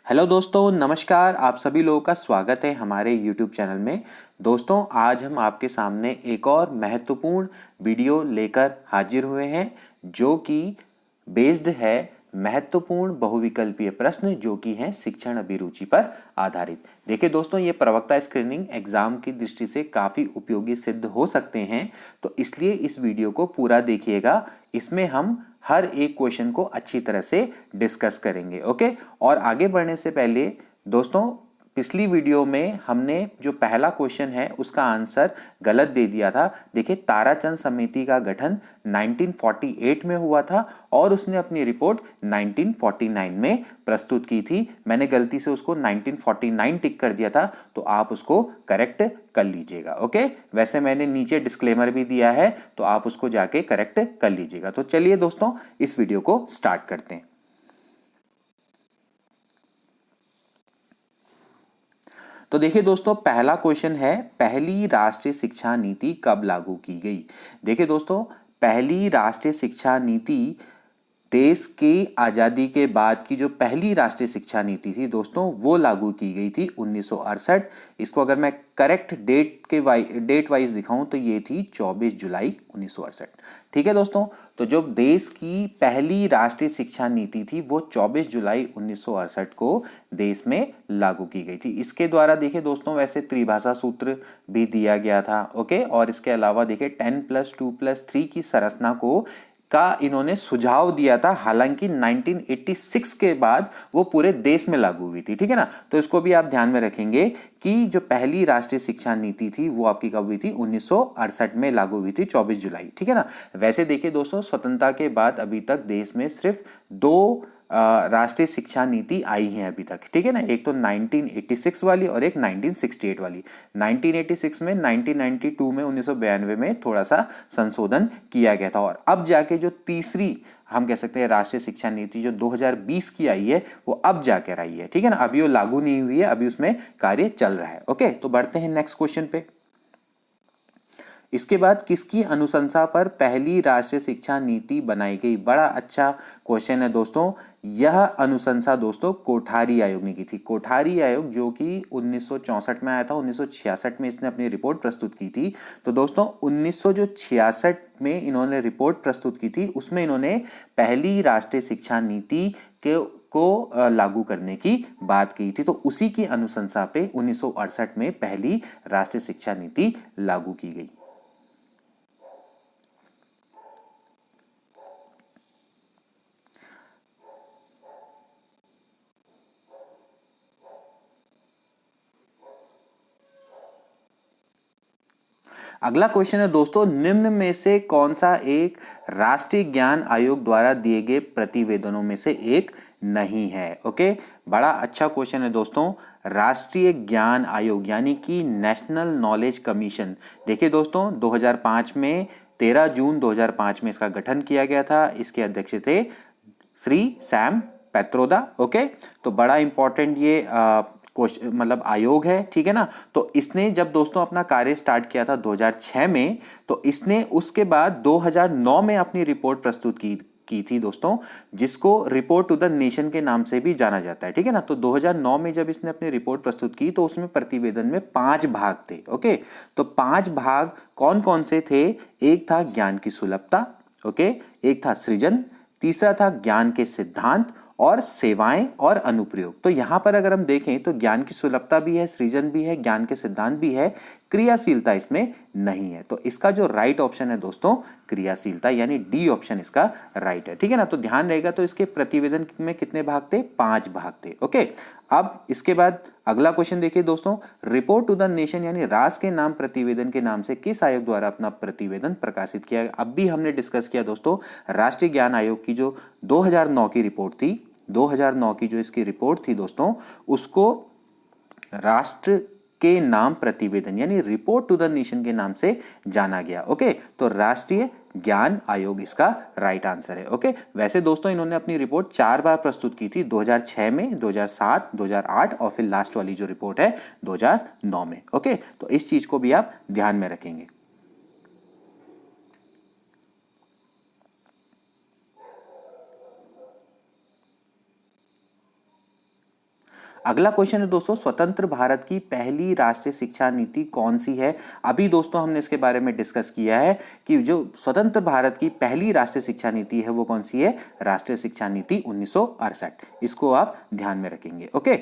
Hello दोस्तों, नमस्कार। आप सभी लोगों का स्वागत है हमारे YouTube चैनल में। दोस्तों, आज हम आपके सामने एक और महत्वपूर्ण वीडियो लेकर हाजिर हुए हैं जो कि बेस्ड है महत्वपूर्ण बहुविकल्पीय प्रश्न जो कि हैं शिक्षण अभिरुचि पर आधारित। देखिए दोस्तों, ये प्रवक्ता स्क्रीनिंग एग्जाम की दृष्टि से काफ़ी उपयोगी सिद्ध हो सकते हैं, तो इसलिए इस वीडियो को पूरा देखिएगा। इसमें हम हर एक क्वेश्चन को अच्छी तरह से डिस्कस करेंगे। ओके, और आगे बढ़ने से पहले दोस्तों, पिछली वीडियो में हमने जो पहला क्वेश्चन है उसका आंसर गलत दे दिया था। देखिए, ताराचंद समिति का गठन 1948 में हुआ था और उसने अपनी रिपोर्ट 1949 में प्रस्तुत की थी। मैंने गलती से उसको 1949 टिक कर दिया था, तो आप उसको करेक्ट कर लीजिएगा। ओके, वैसे मैंने नीचे डिस्क्लेमर भी दिया है, तो आप उसको जाके करेक्ट कर लीजिएगा। तो चलिए दोस्तों, इस वीडियो को स्टार्ट करते हैं। तो देखिए दोस्तों, पहला क्वेश्चन है, पहली राष्ट्रीय शिक्षा नीति कब लागू की गई। देखिए दोस्तों, पहली राष्ट्रीय शिक्षा नीति देश की आज़ादी के बाद की जो पहली राष्ट्रीय शिक्षा नीति थी दोस्तों, वो लागू की गई थी 1968। इसको अगर मैं करेक्ट डेट वाइज दिखाऊं तो ये थी 24 जुलाई 1968। ठीक है दोस्तों, तो जो देश की पहली राष्ट्रीय शिक्षा नीति थी वो 24 जुलाई 1968 को देश में लागू की गई थी। इसके द्वारा देखिए दोस्तों, वैसे त्रिभाषा सूत्र भी दिया गया था। ओके, और इसके अलावा देखिए 10+2+3 की संरचना का इन्होंने सुझाव दिया था। हालांकि 1986 के बाद वो पूरे देश में लागू हुई थी। ठीक है ना, तो इसको भी आप ध्यान में रखेंगे कि जो पहली राष्ट्रीय शिक्षा नीति थी वो आपकी कब हुई थी, 1968 में लागू हुई थी, 24 जुलाई। ठीक है ना। वैसे देखिए दोस्तों, स्वतंत्रता के बाद अभी तक देश में सिर्फ दो राष्ट्रीय शिक्षा नीति आई है अभी तक। ठीक है ना, एक तो 1986 वाली और एक 1968 वाली। 1986 में, 1992 में, 1992 में थोड़ा सा संशोधन किया गया था, और अब जाके जो तीसरी हम कह सकते हैं राष्ट्रीय शिक्षा नीति जो 2020 की आई है वो अब जाकर आई है। ठीक है ना, अभी वो लागू नहीं हुई है, अभी उसमें कार्य चल रहा है। ओके, तो बढ़ते हैं नेक्स्ट क्वेश्चन पे। इसके बाद किसकी अनुशंसा पर पहली राष्ट्रीय शिक्षा नीति बनाई गई। बड़ा अच्छा क्वेश्चन है दोस्तों। यह अनुशंसा दोस्तों कोठारी आयोग ने की थी। कोठारी आयोग जो कि 1964 में आया था, 1966 में इसने अपनी रिपोर्ट प्रस्तुत की थी। तो दोस्तों 1966 में इन्होंने रिपोर्ट प्रस्तुत की थी, उसमें इन्होंने पहली राष्ट्रीय शिक्षा नीति को लागू करने की बात की थी। तो उसी की अनुशंसा पे 1968 में पहली राष्ट्रीय शिक्षा नीति लागू की गई। अगला क्वेश्चन है दोस्तों, निम्न में से कौन सा एक राष्ट्रीय ज्ञान आयोग द्वारा दिए गए प्रतिवेदनों में से एक नहीं है। ओके, बड़ा अच्छा क्वेश्चन है दोस्तों। राष्ट्रीय ज्ञान आयोग यानी कि नेशनल नॉलेज कमीशन। देखिए दोस्तों, 2005 में 13 जून 2005 में इसका गठन किया गया था। इसके अध्यक्ष थे श्री सैम पैत्रोदा। ओके, तो बड़ा इंपॉर्टेंट ये मतलब आयोग है। ठीक है ना, तो इसने जब दोस्तों अपना कार्य स्टार्ट किया था 2006 में, तो इसने उसके बाद 2009 में अपनी रिपोर्ट प्रस्तुत की थी दोस्तों, जिसको रिपोर्ट टू द नेशन के नाम से भी जाना जाता है। ठीक है ना, तो 2009 में जब इसने अपनी रिपोर्ट प्रस्तुत की तो उसमें प्रतिवेदन में 5 भाग थे। ओके, तो 5 भाग कौन कौन से थे। एक था ज्ञान की सुलभता, ओके, एक था सृजन, तीसरा था ज्ञान के सिद्धांत और सेवाएं और अनुप्रयोग। तो यहां पर अगर हम देखें तो ज्ञान की सुलभता भी है, सृजन भी है, ज्ञान के सिद्धांत भी है, क्रियाशीलता इसमें नहीं है। तो इसका जो राइट ऑप्शन है दोस्तों, क्रियाशीलता, यानी डी ऑप्शन इसका राइट है। ठीक है ना, तो ध्यान रहेगा। तो इसके प्रतिवेदन में कितने भाग थे, 5 भाग थे। ओके, अब इसके बाद अगला क्वेश्चन देखिए दोस्तों, रिपोर्ट टू द नेशन यानी राष्ट्र के नाम प्रतिवेदन के नाम से किस आयोग द्वारा अपना प्रतिवेदन प्रकाशित किया। अब भी हमने डिस्कस किया दोस्तों, राष्ट्रीय ज्ञान आयोग की जो 2009 की रिपोर्ट थी, 2009 की जो इसकी रिपोर्ट थी दोस्तों, उसको राष्ट्र के नाम प्रतिवेदन यानी रिपोर्ट टू द नेशन के नाम से जाना गया। ओके, तो राष्ट्रीय ज्ञान आयोग इसका राइट आंसर है। ओके, वैसे दोस्तों इन्होंने अपनी रिपोर्ट 4 बार प्रस्तुत की थी, 2006 में, 2007, 2008 और फिर लास्ट वाली जो रिपोर्ट है 2009 में। ओके, तो इस चीज को भी आप ध्यान में रखेंगे। अगला क्वेश्चन है दोस्तों, स्वतंत्र भारत की पहली राष्ट्रीय शिक्षा नीति कौन सी है? अभी दोस्तों हमने इसके बारे में डिस्कस किया है कि जो स्वतंत्र भारत की पहली राष्ट्रीय शिक्षा नीति है वो कौन सी है? राष्ट्रीय शिक्षा नीति 1968। इसको आप ध्यान में रखेंगे। ओके,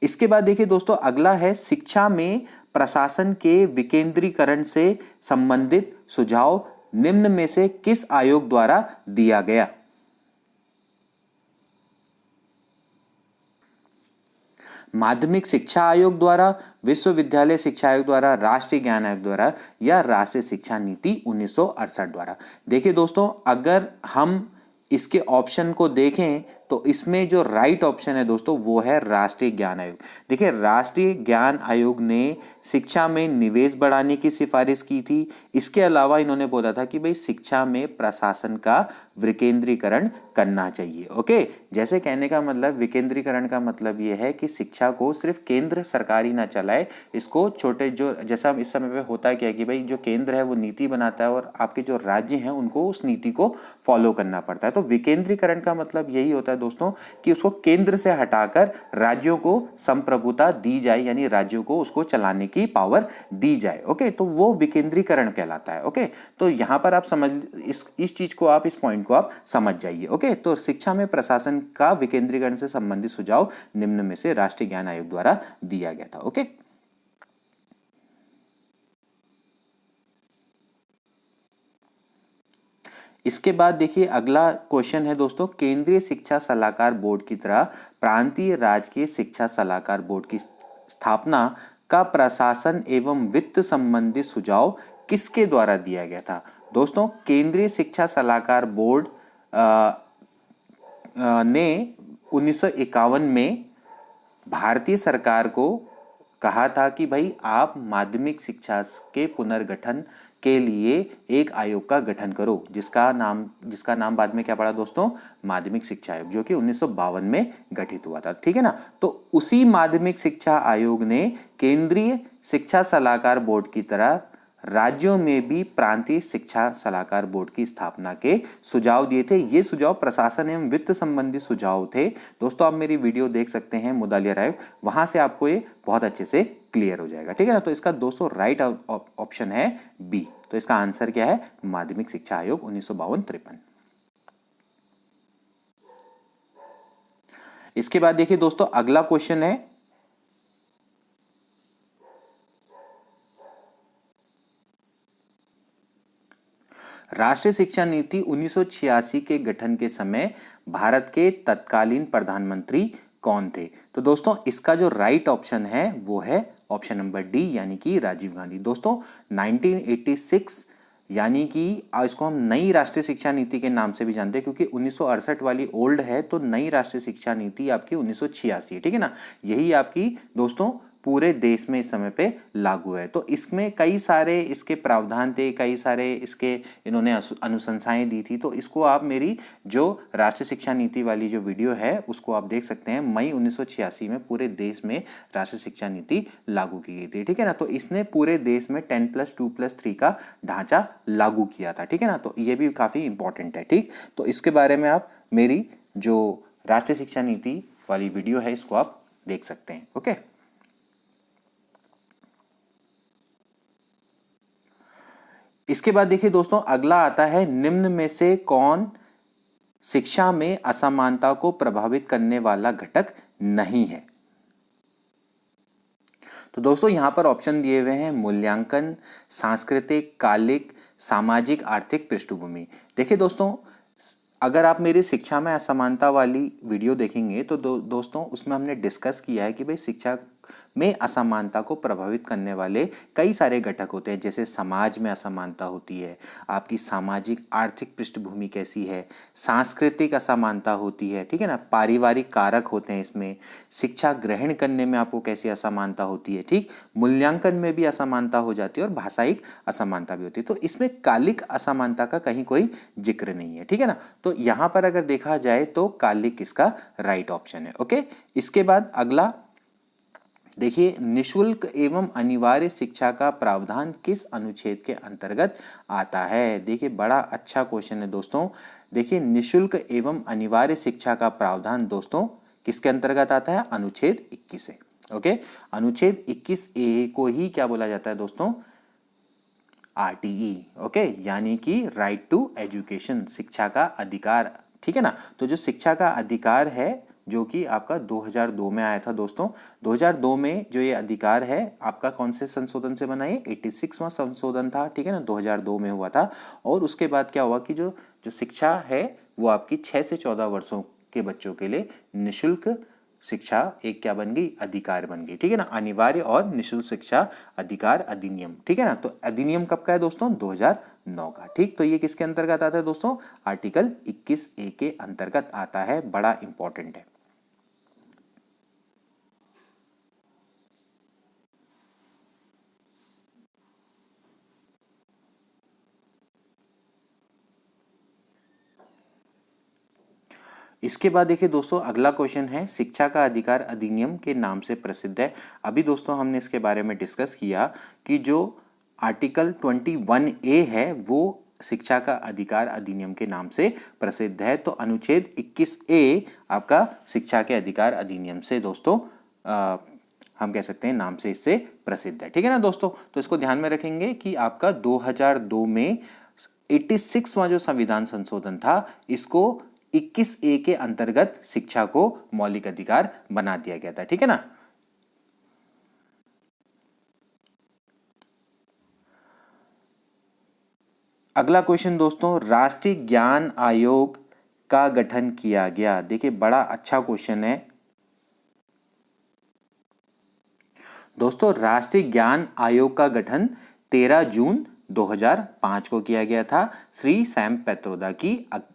इसके बाद देखिए दोस्तों, अगला है शिक्षा में प्रशासन के विकेंद्रीकरण से संबंधित सुझाव निम्न में से किस आयोग द्वारा दिया गया? माध्यमिक शिक्षा आयोग द्वारा, विश्वविद्यालय शिक्षा आयोग द्वारा, राष्ट्रीय ज्ञान आयोग द्वारा या राष्ट्रीय शिक्षा नीति 1968 द्वारा? देखिए दोस्तों, अगर हम इसके ऑप्शन को देखें तो इसमें जो राइट ऑप्शन है दोस्तों वो है राष्ट्रीय ज्ञान आयोग। देखिए, राष्ट्रीय ज्ञान आयोग ने शिक्षा में निवेश बढ़ाने की सिफारिश की थी। इसके अलावा इन्होंने बोला था कि भाई शिक्षा में प्रशासन का विकेंद्रीकरण करना चाहिए। ओके, जैसे कहने का मतलब, विकेंद्रीकरण का मतलब ये है कि शिक्षा को सिर्फ केंद्र सरकार ही ना चलाए, इसको छोटे जो, जैसा इस समय पे होता है क्या कि भाई जो केंद्र है वो नीति बनाता है और आपके जो राज्य हैं उनको उस नीति को फॉलो करना पड़ता है। तो विकेंद्रीकरण का मतलब यही होता है दोस्तों कि उसको केंद्र से हटाकर राज्यों को संप्रभुता दी जाए, यानी राज्यों को उसको चलाने की पावर दी जाए। ओके, तो वो विकेंद्रीकरण कहलाता है। ओके, तो यहां पर आप समझ, इस चीज को आप, इस पॉइंट को आप समझ जाइए। ओके, तो शिक्षा में प्रशासन का विकेंद्रीकरण से संबंधित सुझाव निम्न में से राष्ट्रीय ज्ञान आयोग द्वारा दिया गया था। ओके, इसके बाद देखिए अगला क्वेश्चन है दोस्तों, केंद्रीय शिक्षा सलाहकार बोर्ड की तरह प्रांतीय राजकीय शिक्षा सलाहकार बोर्ड की स्थापना का प्रशासन एवं वित्त संबंधी सुझाव किसके द्वारा दिया गया था? दोस्तों, केंद्रीय शिक्षा सलाहकार बोर्ड ने 1951 में भारतीय सरकार को कहा था कि भाई आप माध्यमिक शिक्षा के पुनर्गठन के लिए एक आयोग का गठन करो, जिसका नाम बाद में क्या पड़ा दोस्तों? माध्यमिक शिक्षा आयोग, जो कि 1952 में गठित हुआ था। ठीक है ना? तो उसी माध्यमिक शिक्षा आयोग ने केंद्रीय शिक्षा सलाहकार बोर्ड की तरह राज्यों में भी प्रांतीय शिक्षा सलाहकार बोर्ड की स्थापना के सुझाव दिए थे। ये सुझाव प्रशासन एवं वित्त संबंधी सुझाव थे। दोस्तों, आप मेरी वीडियो देख सकते हैं मुदालिया आयोग, वहां से आपको ये बहुत अच्छे से क्लियर हो जाएगा। ठीक है ना? तो इसका दोस्तों राइट ऑप्शन है बी। तो इसका आंसर क्या है? माध्यमिक शिक्षा आयोग 1952-53। इसके बाद देखिए दोस्तों, अगला क्वेश्चन है, राष्ट्रीय शिक्षा नीति 1986 के गठन के समय भारत के तत्कालीन प्रधानमंत्री कौन थे? तो दोस्तों, इसका जो राइट ऑप्शन है वो है ऑप्शन नंबर डी, यानी कि राजीव गांधी। दोस्तों, 1986 यानी कि इसको हम नई राष्ट्रीय शिक्षा नीति के नाम से भी जानते हैं, क्योंकि 1968 वाली ओल्ड है, तो नई राष्ट्रीय शिक्षा नीति आपकी 1986 है। ठीक है ना? यही आपकी दोस्तों पूरे देश में इस समय पे लागू है। तो इसमें कई सारे इसके प्रावधान थे, कई सारे इसके इन्होंने अनुशंसाएं दी थी। तो इसको आप मेरी जो राष्ट्रीय शिक्षा नीति वाली जो वीडियो है उसको आप देख सकते हैं। मई 1986 में पूरे देश में राष्ट्रीय शिक्षा नीति लागू की गई थी। ठीक है ना? तो इसने पूरे देश में 10+2+3 का ढांचा लागू किया था। ठीक है ना? तो ये भी काफी इंपॉर्टेंट है। ठीक, तो इसके बारे में आप मेरी जो राष्ट्रीय शिक्षा नीति वाली वीडियो है इसको आप देख सकते हैं। ओके, इसके बाद देखिए दोस्तों, अगला आता है, निम्न में से कौन शिक्षा में असमानता को प्रभावित करने वाला घटक नहीं है? तो दोस्तों यहां पर ऑप्शन दिए हुए हैं मूल्यांकन, सांस्कृतिक, कालिक, सामाजिक, आर्थिक पृष्ठभूमि। देखिए दोस्तों, अगर आप मेरी शिक्षा में असमानता वाली वीडियो देखेंगे तो दोस्तों उसमें हमने डिस्कस किया है कि भाई शिक्षा में असमानता को प्रभावित करने वाले कई सारे घटक होते हैं, जैसे समाज में असमानता होती है, आपकी सामाजिक आर्थिक पृष्ठभूमि कैसी है, सांस्कृतिक असमानता होती है, ठीक है ना, पारिवारिक कारक होते हैं इसमें, शिक्षा ग्रहण करने में आपको कैसी असमानता होती है, ठीक, मूल्यांकन में भी असमानता हो जाती है और भाषाई असमानता भी होती है। तो इसमें कालिक असमानता का कहीं कोई जिक्र नहीं है। ठीक है ना? तो यहां पर अगर देखा जाए तो कालिक इसका राइट ऑप्शन है। ओके, इसके बाद अगला देखिए, निशुल्क एवं अनिवार्य शिक्षा का प्रावधान किस अनुच्छेद के अंतर्गत आता है? देखिए, बड़ा अच्छा क्वेश्चन है दोस्तों। देखिए, निशुल्क एवं अनिवार्य शिक्षा का प्रावधान दोस्तों किसके अंतर्गत आता है? अनुच्छेद 21 है। ओके, अनुच्छेद 21A को ही क्या बोला जाता है दोस्तों? RTE। ओके, यानी कि राइट टू एजुकेशन, शिक्षा का अधिकार। ठीक है ना? तो जो शिक्षा का अधिकार है जो कि आपका 2002 में आया था दोस्तों। 2002 में जो ये अधिकार है आपका कौन से संशोधन से बना? ये 86वां संशोधन था। ठीक है ना? 2002 में हुआ था। और उसके बाद क्या हुआ कि जो जो शिक्षा है वो आपकी 6 से 14 वर्षों के बच्चों के लिए निःशुल्क शिक्षा एक क्या बन गई? अधिकार बन गई। ठीक है ना? अनिवार्य और निःशुल्क शिक्षा अधिकार अधिनियम। ठीक है ना? तो अधिनियम कब का है दोस्तों? 2009 का। ठीक, तो ये किसके अंतर्गत आता है दोस्तों? आर्टिकल 21A के अंतर्गत आता है। बड़ा इंपॉर्टेंट है। इसके बाद देखिए दोस्तों, अगला क्वेश्चन है शिक्षा का अधिकार अधिनियम के नाम से प्रसिद्ध है। अभी दोस्तों हमने इसके बारे में डिस्कस किया कि जो आर्टिकल 21A है वो शिक्षा का अधिकार अधिनियम के नाम से प्रसिद्ध है। तो अनुच्छेद 21A आपका शिक्षा के अधिकार अधिनियम से दोस्तों हम कह सकते हैं नाम से इससे प्रसिद्ध है। ठीक है ना दोस्तों? तो इसको ध्यान में रखेंगे कि आपका 2002 में 86वां जो संविधान संशोधन था इसको 21A के अंतर्गत शिक्षा को मौलिक अधिकार बना दिया गया था। ठीक है ना? अगला क्वेश्चन दोस्तों, राष्ट्रीय ज्ञान आयोग का गठन किया गया। देखिए बड़ा अच्छा क्वेश्चन है दोस्तों। राष्ट्रीय ज्ञान आयोग का गठन 13 जून 2005 को किया गया था श्री सैम पैत्रोदा की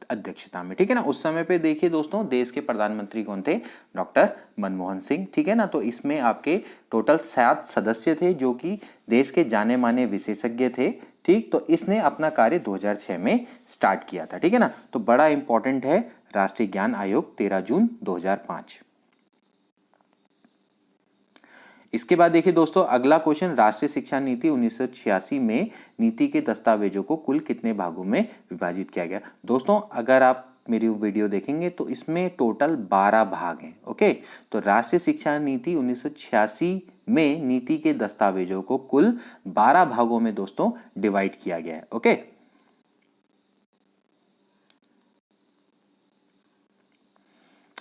अध्यक्षता में। ठीक है ना? उस समय पे देखिए दोस्तों देश के प्रधानमंत्री कौन थे? डॉक्टर मनमोहन सिंह। ठीक है ना? तो इसमें आपके टोटल 7 सदस्य थे जो कि देश के जाने माने विशेषज्ञ थे। ठीक, तो इसने अपना कार्य 2006 में स्टार्ट किया था। ठीक है ना? तो बड़ा इंपॉर्टेंट है राष्ट्रीय ज्ञान आयोग 13 जून 2005। इसके बाद देखिए दोस्तों अगला क्वेश्चन, राष्ट्रीय शिक्षा नीति 1986 में नीति के दस्तावेजों को कुल कितने भागों में विभाजित किया गया? दोस्तों अगर आप मेरी वीडियो देखेंगे तो इसमें टोटल 12 भाग हैं। ओके, तो राष्ट्रीय शिक्षा नीति 1986 में नीति के दस्तावेजों को कुल 12 भागों में दोस्तों डिवाइड किया गया है। ओके,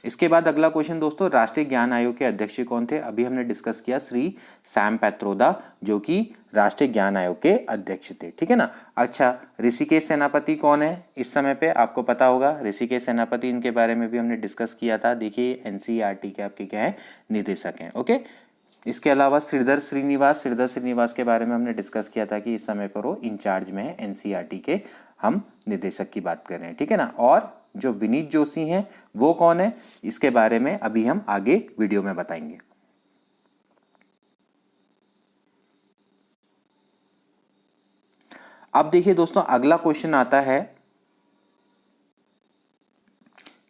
इसके बाद अगला क्वेश्चन दोस्तों, राष्ट्रीय ज्ञान आयोग के अध्यक्ष कौन थे? अभी हमने डिस्कस किया श्री सैम पैत्रोदा जो कि राष्ट्रीय ज्ञान आयोग के अध्यक्ष थे। ठीक है ना? अच्छा, ऋषिकेश सेनापति कौन है इस समय पे? आपको पता होगा ऋषिकेश सेनापति, इनके बारे में भी हमने डिस्कस किया था। देखिए NCERT के आपके क्या है? निदेशक हैं। ओके, इसके अलावा श्रीधर श्रीनिवास के बारे में हमने डिस्कस किया था कि इस समय पर वो इंचार्ज में है NCERT के, हम निदेशक की बात कर रहे हैं। ठीक है ना? और जो विनीत जोशी हैं वो कौन है? इसके बारे में अभी हम आगे वीडियो में बताएंगे। अब देखिए दोस्तों अगला क्वेश्चन आता है,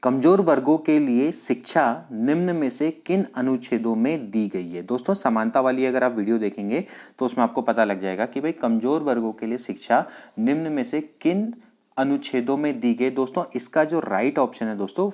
कमजोर वर्गों के लिए शिक्षा निम्न में से किन अनुच्छेदों में दी गई है? दोस्तों समानता वाली अगर आप वीडियो देखेंगे तो उसमें आपको पता लग जाएगा कि भाई कमजोर वर्गों के लिए शिक्षा निम्न में से किन अनुच्छेदों में दी गई। दोस्तों इसका जो राइट ऑप्शन है दोस्तों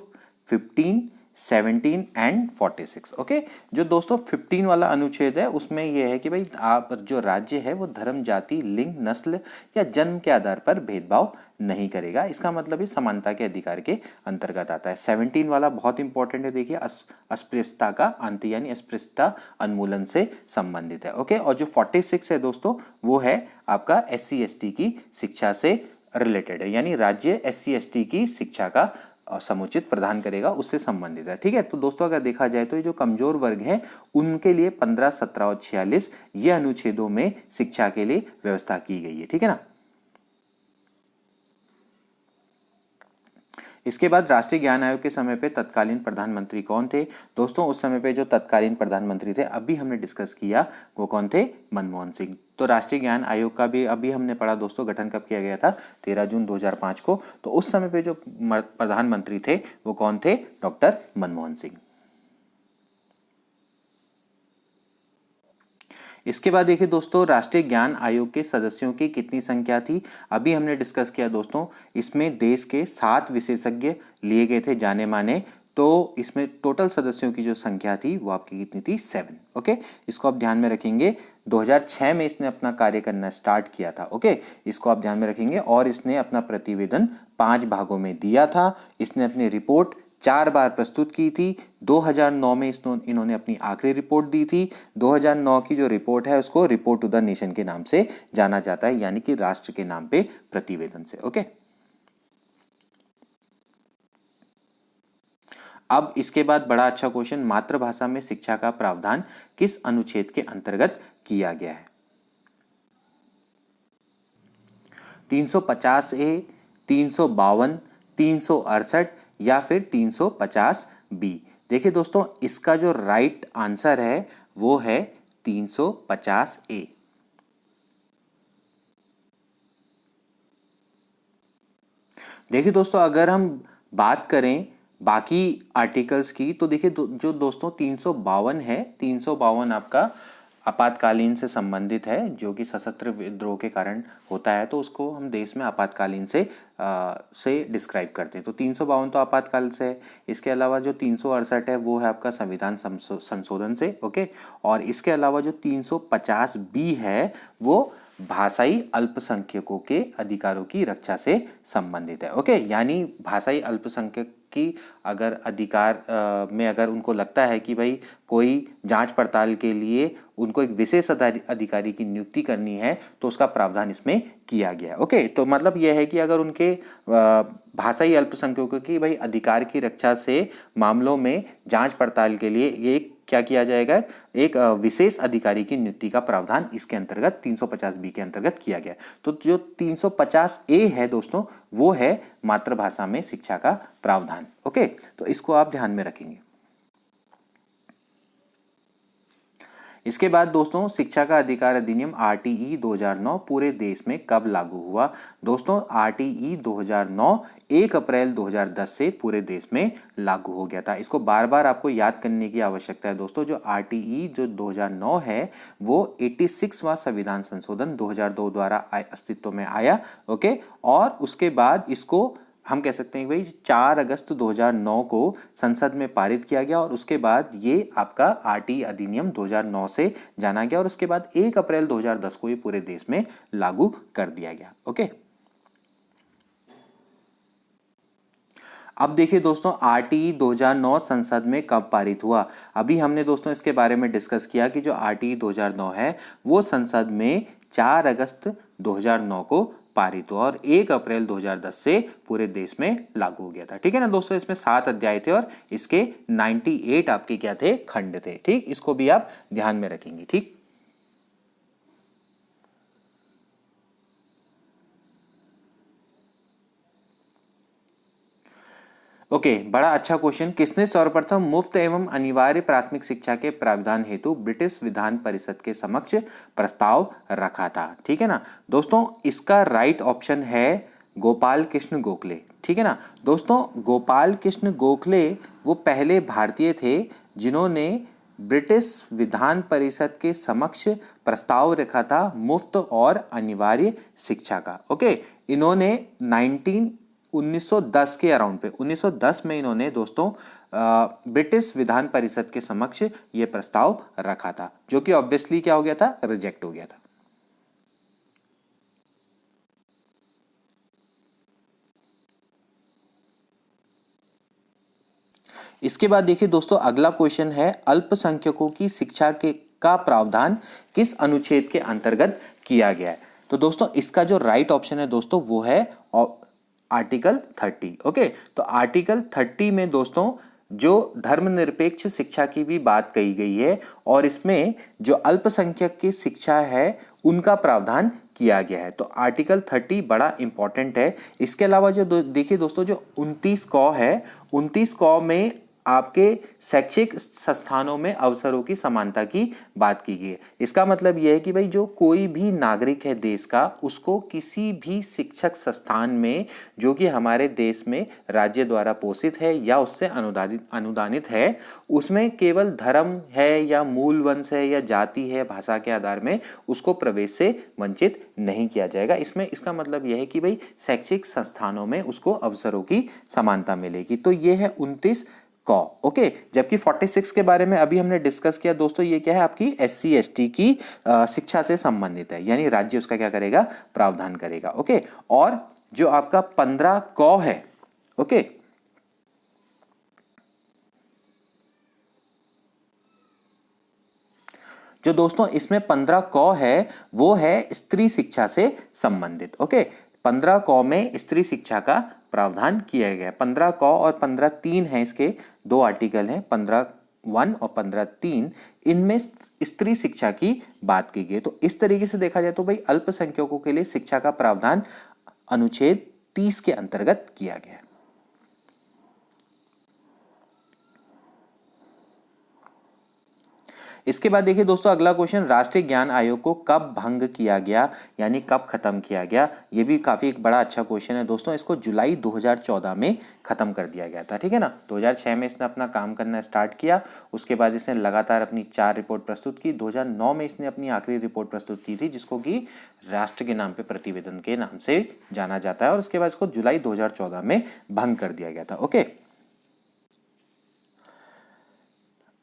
15, 17 एंड 46। ओके, जो दोस्तों 15 वाला अनुच्छेद है उसमें यह है कि भाई आप जो राज्य है वो धर्म, जाति, लिंग, नस्ल या जन्म के आधार पर भेदभाव नहीं करेगा। इसका मतलब ही समानता के अधिकार के अंतर्गत आता है। 17 वाला बहुत इंपॉर्टेंट है, देखिए अस्पृश्यता का अंत यानी अस्पृश्यता उन्मूलन से संबंधित है। ओके, और जो 46 है दोस्तों वो है आपका SC ST की शिक्षा से रिलेटेड है, यानी राज्य SC ST की शिक्षा का समुचित प्रदान करेगा, उससे संबंधित है। ठीक है, तो दोस्तों अगर देखा जाए तो ये जो कमजोर वर्ग हैं उनके लिए 15, 17 और 46 ये अनुच्छेदों में शिक्षा के लिए व्यवस्था की गई है। ठीक है ना? इसके बाद राष्ट्रीय ज्ञान आयोग के समय पे तत्कालीन प्रधानमंत्री कौन थे? दोस्तों उस समय पे जो तत्कालीन प्रधानमंत्री थे अभी हमने डिस्कस किया वो कौन थे? मनमोहन सिंह। तो राष्ट्रीय ज्ञान आयोग का भी अभी हमने पढ़ा दोस्तों, गठन कब किया गया था? 13 जून 2005 को। तो उस समय पे जो प्रधानमंत्री थे वो कौन थे? डॉक्टर मनमोहन सिंह। इसके बाद देखिए दोस्तों राष्ट्रीय ज्ञान आयोग के सदस्यों की कितनी संख्या थी? अभी हमने डिस्कस किया दोस्तों, इसमें देश के 7 विशेषज्ञ लिए गए थे जाने माने, तो इसमें टोटल सदस्यों की जो संख्या थी वो आपकी कितनी थी? 7। ओके, इसको आप ध्यान में रखेंगे। 2006 में इसने अपना कार्य करना स्टार्ट किया था। ओके, इसको आप ध्यान में रखेंगे। और इसने अपना प्रतिवेदन 5 भागों में दिया था। इसने अपनी रिपोर्ट 4 बार प्रस्तुत की थी। 2009 में इन्होंने अपनी आखिरी रिपोर्ट दी थी। 2009 की जो रिपोर्ट है उसको रिपोर्ट टू द नेशन के नाम से जाना जाता है, यानी कि राष्ट्र के नाम पे प्रतिवेदन से। ओके, अब इसके बाद बड़ा अच्छा क्वेश्चन, मातृभाषा में शिक्षा का प्रावधान किस अनुच्छेद के अंतर्गत किया गया है? 350 ए, 352, 368 या फिर 350 बी। देखिए दोस्तों, इसका जो राइट आंसर है वो है 350 ए। देखिए दोस्तों, अगर हम बात करें बाकी आर्टिकल्स की तो देखिए जो दोस्तों 352 है, 352 आपका आपातकालीन से संबंधित है, जो कि सशस्त्र विद्रोह के कारण होता है, तो उसको हम देश में आपातकालीन से डिस्क्राइब करते हैं। तो 352 तो आपातकाल से है। इसके अलावा जो 368 है वो है आपका संविधान संशोधन से। ओके, और इसके अलावा जो 350 बी है वो भाषाई अल्पसंख्यकों के अधिकारों की रक्षा से संबंधित है। ओके, यानी भाषाई अल्पसंख्यक की अगर अधिकार में अगर उनको लगता है कि भाई कोई जांच पड़ताल के लिए उनको एक विशेष अधिकारी की नियुक्ति करनी है तो उसका प्रावधान इसमें किया गया है। ओके, तो मतलब यह है कि अगर उनके भाषाई अल्पसंख्यकों की भाई अधिकार की रक्षा से मामलों में जांच पड़ताल के लिए ये क्या किया जाएगा, एक विशेष अधिकारी की नियुक्ति का प्रावधान इसके अंतर्गत 350 बी के अंतर्गत किया गया। तो जो 350 ए है दोस्तों वो है मातृभाषा में शिक्षा का प्रावधान। ओके, तो इसको आप ध्यान में रखेंगे। इसके बाद दोस्तों, शिक्षा का अधिकार अधिनियम आरटीई 2009 पूरे देश में कब लागू हुआ? दोस्तों, आरटीई 2009 1 अप्रैल 2010 से पूरे देश में लागू हो गया था। इसको बार बार आपको याद करने की आवश्यकता है दोस्तों। जो आरटीई जो 2009 है वो 86वां संविधान संशोधन 2002 द्वारा अस्तित्व में आया। ओके, और उसके बाद इसको हम कह सकते हैं भाई 4 अगस्त 2009 को संसद में पारित किया गया और उसके बाद ये आपका आरटीई अधिनियम 2009 से जाना गया और उसके बाद 1 अप्रैल 2010 को ये पूरे देश में लागू कर दिया गया। ओके, अब देखिए दोस्तों, आरटीई 2009 संसद में कब पारित हुआ? अभी हमने दोस्तों इसके बारे में डिस्कस किया कि जो आरटीई 2009 है वो संसद में 4 अगस्त 2009 को पारित हुआ और 1 अप्रैल 2010 से पूरे देश में लागू हो गया था। ठीक है ना दोस्तों, इसमें 7 अध्याय थे और इसके 98 आपके क्या थे? खंड थे। ठीक, इसको भी आप ध्यान में रखेंगे। ठीक, ओके, बड़ा अच्छा क्वेश्चन। किसने सर्वप्रथम मुफ्त एवं अनिवार्य प्राथमिक शिक्षा के प्रावधान हेतु ब्रिटिश विधान परिषद के समक्ष प्रस्ताव रखा था? ठीक है ना दोस्तों, इसका राइट ऑप्शन है गोपाल कृष्ण गोखले। ठीक है ना दोस्तों, गोपाल कृष्ण गोखले वो पहले भारतीय थे जिन्होंने ब्रिटिश विधान परिषद के समक्ष प्रस्ताव रखा था मुफ्त और अनिवार्य शिक्षा का। ओके, इन्होंने 1910 के अराउंड पे 1910 में इन्होंने दोस्तों ब्रिटिश विधान परिषद के समक्ष ये प्रस्ताव रखा था, जो कि ऑब्वियसली क्या हो गया था? रिजेक्ट हो गया था। इसके बाद देखिए दोस्तों, अगला क्वेश्चन है अल्पसंख्यकों की शिक्षा के का प्रावधान किस अनुच्छेद के अंतर्गत किया गया है? तो दोस्तों इसका जो राइट ऑप्शन है दोस्तों वो है आर्टिकल 30। ओके, तो आर्टिकल 30 में दोस्तों जो धर्मनिरपेक्ष शिक्षा की भी बात कही गई है और इसमें जो अल्पसंख्यक की शिक्षा है उनका प्रावधान किया गया है। तो आर्टिकल 30 बड़ा इंपॉर्टेंट है। इसके अलावा जो देखिए दोस्तों, जो 29 कॉ है, 29 कॉ में आपके शैक्षिक संस्थानों में अवसरों की समानता की बात की गई है। इसका मतलब यह है कि भाई जो कोई भी नागरिक है देश का, उसको किसी भी शिक्षक संस्थान में जो कि हमारे देश में राज्य द्वारा पोषित है या उससे अनुदानित है, उसमें केवल धर्म है या मूल वंश है या जाति है, भाषा के आधार में उसको प्रवेश से वंचित नहीं किया जाएगा। इसमें इसका मतलब यह है कि भाई शैक्षिक संस्थानों में उसको अवसरों की समानता मिलेगी। तो यह है 29 क, ओके। जबकि 46 के बारे में अभी हमने डिस्कस किया दोस्तों, ये क्या है आपकी SC ST की शिक्षा से संबंधित है, यानी राज्य उसका क्या करेगा, प्रावधान करेगा, ओके। और जो आपका 15 क है, ओके, जो दोस्तों इसमें 15 क है वो है स्त्री शिक्षा से संबंधित, ओके। 15 क में स्त्री शिक्षा का प्रावधान किया गया है। 15 क और 15(3) है, इसके दो आर्टिकल हैं, 15(1) और 15(3), इनमें स्त्री शिक्षा की बात की गई। तो इस तरीके से देखा जाए तो भाई अल्पसंख्यकों के लिए शिक्षा का प्रावधान अनुच्छेद 30 के अंतर्गत किया गया है। इसके बाद देखिए दोस्तों अगला क्वेश्चन, राष्ट्रीय ज्ञान आयोग को कब भंग किया गया, यानी कब खत्म किया गया। ये भी काफी एक बड़ा अच्छा क्वेश्चन है दोस्तों। इसको जुलाई 2014 में खत्म कर दिया गया था, ठीक है ना। 2006 में इसने अपना काम करना स्टार्ट किया, उसके बाद इसने लगातार अपनी 4 रिपोर्ट प्रस्तुत की। 2009 में इसने अपनी आखिरी रिपोर्ट प्रस्तुत की थी, जिसको कि राष्ट्र के नाम पे प्रतिवेदन के नाम से जाना जाता है, और उसके बाद इसको जुलाई 2014 में भंग कर दिया गया था, ओके।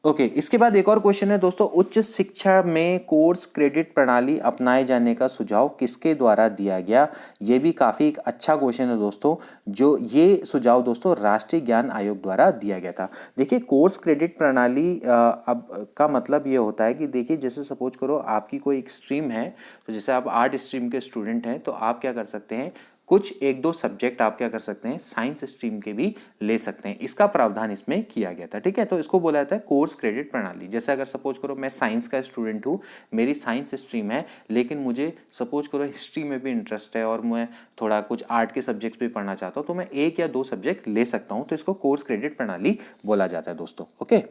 ओके इसके बाद एक और क्वेश्चन है दोस्तों, उच्च शिक्षा में कोर्स क्रेडिट प्रणाली अपनाए जाने का सुझाव किसके द्वारा दिया गया। ये भी काफी एक अच्छा क्वेश्चन है दोस्तों, जो ये सुझाव दोस्तों राष्ट्रीय ज्ञान आयोग द्वारा दिया गया था। देखिए कोर्स क्रेडिट प्रणाली अब का मतलब ये होता है कि देखिए जैसे सपोज करो आपकी कोई एक स्ट्रीम है, तो जैसे आप आर्ट स्ट्रीम के स्टूडेंट हैं, तो आप क्या कर सकते हैं, कुछ एक दो सब्जेक्ट आप क्या कर सकते हैं, साइंस स्ट्रीम के भी ले सकते हैं। इसका प्रावधान इसमें किया गया था, ठीक है। तो इसको बोला जाता है कोर्स क्रेडिट प्रणाली। जैसे अगर सपोज करो मैं साइंस का स्टूडेंट हूँ, मेरी साइंस स्ट्रीम है, लेकिन मुझे सपोज करो हिस्ट्री में भी इंटरेस्ट है और मैं थोड़ा कुछ आर्ट के सब्जेक्ट्स भी पढ़ना चाहता हूँ, तो मैं एक या दो सब्जेक्ट ले सकता हूँ। तो इसको कोर्स क्रेडिट प्रणाली बोला जाता है दोस्तों, ओके।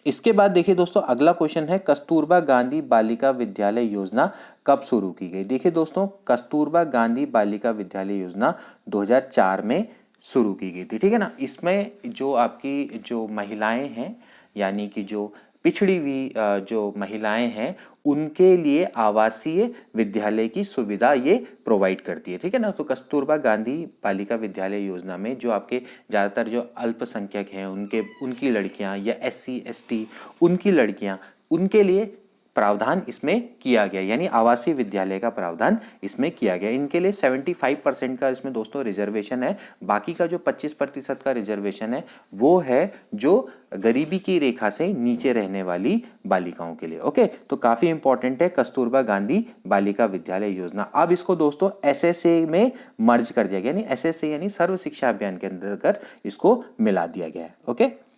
इसके बाद देखिए दोस्तों अगला क्वेश्चन है, कस्तूरबा गांधी बालिका विद्यालय योजना कब शुरू की गई। देखिए दोस्तों कस्तूरबा गांधी बालिका विद्यालय योजना 2004 में शुरू की गई थी, ठीक है ना। इसमें जो आपकी जो महिलाएं हैं, यानी कि जो पिछड़ी हुई जो महिलाएं हैं, उनके लिए आवासीय विद्यालय की सुविधा ये प्रोवाइड करती है, ठीक है ना। तो कस्तूरबा गांधी बालिका विद्यालय योजना में जो आपके ज़्यादातर जो अल्पसंख्यक हैं, उनकी लड़कियां या SC ST उनकी लड़कियां, उनके लिए प्रावधान इसमें किया गया, यानी आवासीय विद्यालय का प्रावधान इसमें किया गया। इनके लिए 75% का इसमें दोस्तों रिजर्वेशन है। बाकी का जो 25% का रिजर्वेशन है वो है जो गरीबी की रेखा से नीचे रहने वाली बालिकाओं के लिए, ओके। तो काफी इंपॉर्टेंट है कस्तूरबा गांधी बालिका विद्यालय योजना। अब इसको दोस्तों SSA में मर्ज कर दिया गया, यानी SSA यानी सर्व शिक्षा अभियान के अंतर्गत इसको मिला दिया गया है, ओके।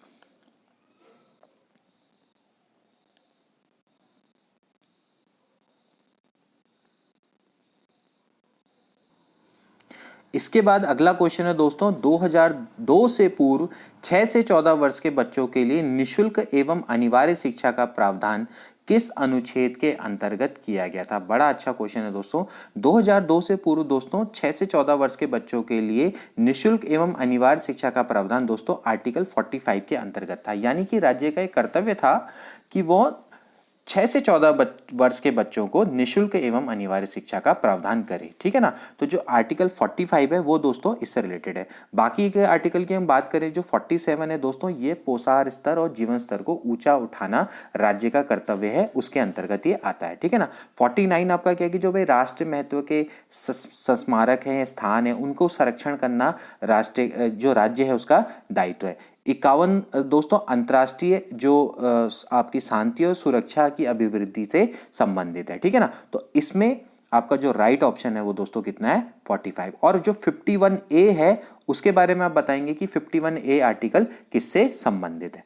इसके बाद अगला क्वेश्चन है दोस्तों, 2002 से पूर्व 6 से 14 वर्ष के बच्चों के लिए निशुल्क एवं अनिवार्य शिक्षा का प्रावधान किस अनुच्छेद के अंतर्गत किया गया था। बड़ा अच्छा क्वेश्चन है दोस्तों। 2002 से पूर्व दोस्तों 6 से 14 वर्ष के बच्चों के लिए निशुल्क एवं अनिवार्य शिक्षा का प्रावधान दोस्तों आर्टिकल 45 के अंतर्गत था, यानी कि राज्य का एक कर्तव्य था कि वो 6 से 14 वर्ष के बच्चों को निशुल्क एवं अनिवार्य शिक्षा का प्रावधान करे, ठीक है ना। तो जो आर्टिकल 45 है वो दोस्तों इससे रिलेटेड है। बाकी के आर्टिकल की हम बात करें, जो 47 है दोस्तों, ये पोषाहार स्तर और जीवन स्तर को ऊंचा उठाना राज्य का कर्तव्य है, उसके अंतर्गत ये आता है, ठीक है ना। 49 आपका क्या है कि जो भाई राष्ट्रीय महत्व के स्मारक हैं, स्थान है, उनको संरक्षण करना राष्ट्रीय जो राज्य है उसका दायित्व है। 51 दोस्तों अंतर्राष्ट्रीय जो आपकी शांति और सुरक्षा की अभिवृद्धि से संबंधित है, ठीक है ना। तो इसमें आपका जो राइट ऑप्शन है वो दोस्तों कितना है, 45। और जो 51A है उसके बारे में आप बताएंगे कि 51A आर्टिकल किससे संबंधित है।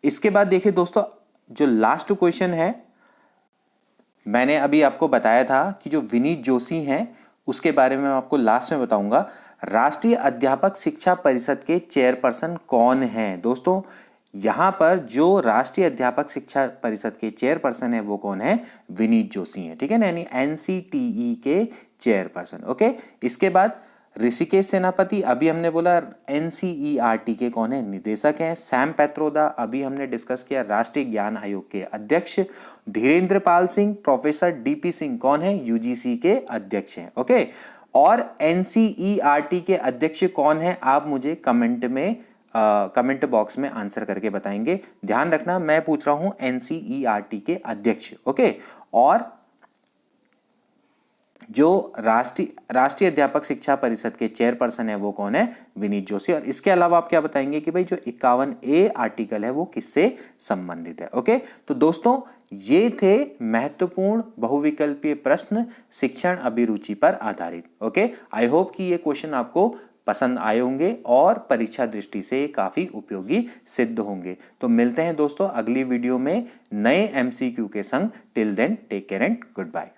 इसके बाद देखिए दोस्तों जो लास्ट क्वेश्चन है, मैंने अभी आपको बताया था कि जो विनीत जोशी हैं उसके बारे में मैं आपको लास्ट में बताऊंगा। राष्ट्रीय अध्यापक शिक्षा परिषद के चेयरपर्सन कौन हैं दोस्तों। यहां पर जो राष्ट्रीय अध्यापक शिक्षा परिषद के चेयरपर्सन है वो कौन है, विनीत जोशी हैं, ठीक है ना, यानी NCTE के चेयरपर्सन, ओके। इसके बाद ऋषिकेश सेनापति अभी हमने बोला एनसीईआरटी के कौन है, निदेशक हैं। सैम पैत्रोदा अभी हमने डिस्कस किया, राष्ट्रीय ज्ञान आयोग के अध्यक्ष। धीरेन्द्र पाल सिंह, प्रोफेसर डीपी सिंह कौन है, यूजीसी के अध्यक्ष हैं। ओके, और एनसीईआरटी के अध्यक्ष कौन है, आप मुझे कमेंट बॉक्स में आंसर करके बताएंगे। ध्यान रखना मैं पूछ रहा हूं एनसीईआरटी के अध्यक्ष। ओके, और जो राष्ट्रीय अध्यापक शिक्षा परिषद के चेयरपर्सन है वो कौन है, विनीत जोशी। और इसके अलावा आप क्या बताएंगे कि भाई जो 51A आर्टिकल है वो किससे संबंधित है। ओके, तो दोस्तों ये थे महत्वपूर्ण बहुविकल्पीय प्रश्न शिक्षण अभिरुचि पर आधारित। ओके, आई होप कि ये क्वेश्चन आपको पसंद आए होंगे और परीक्षा दृष्टि से काफी उपयोगी सिद्ध होंगे। तो मिलते हैं दोस्तों अगली वीडियो में नए MCQ के संग। Till then take care and good bye.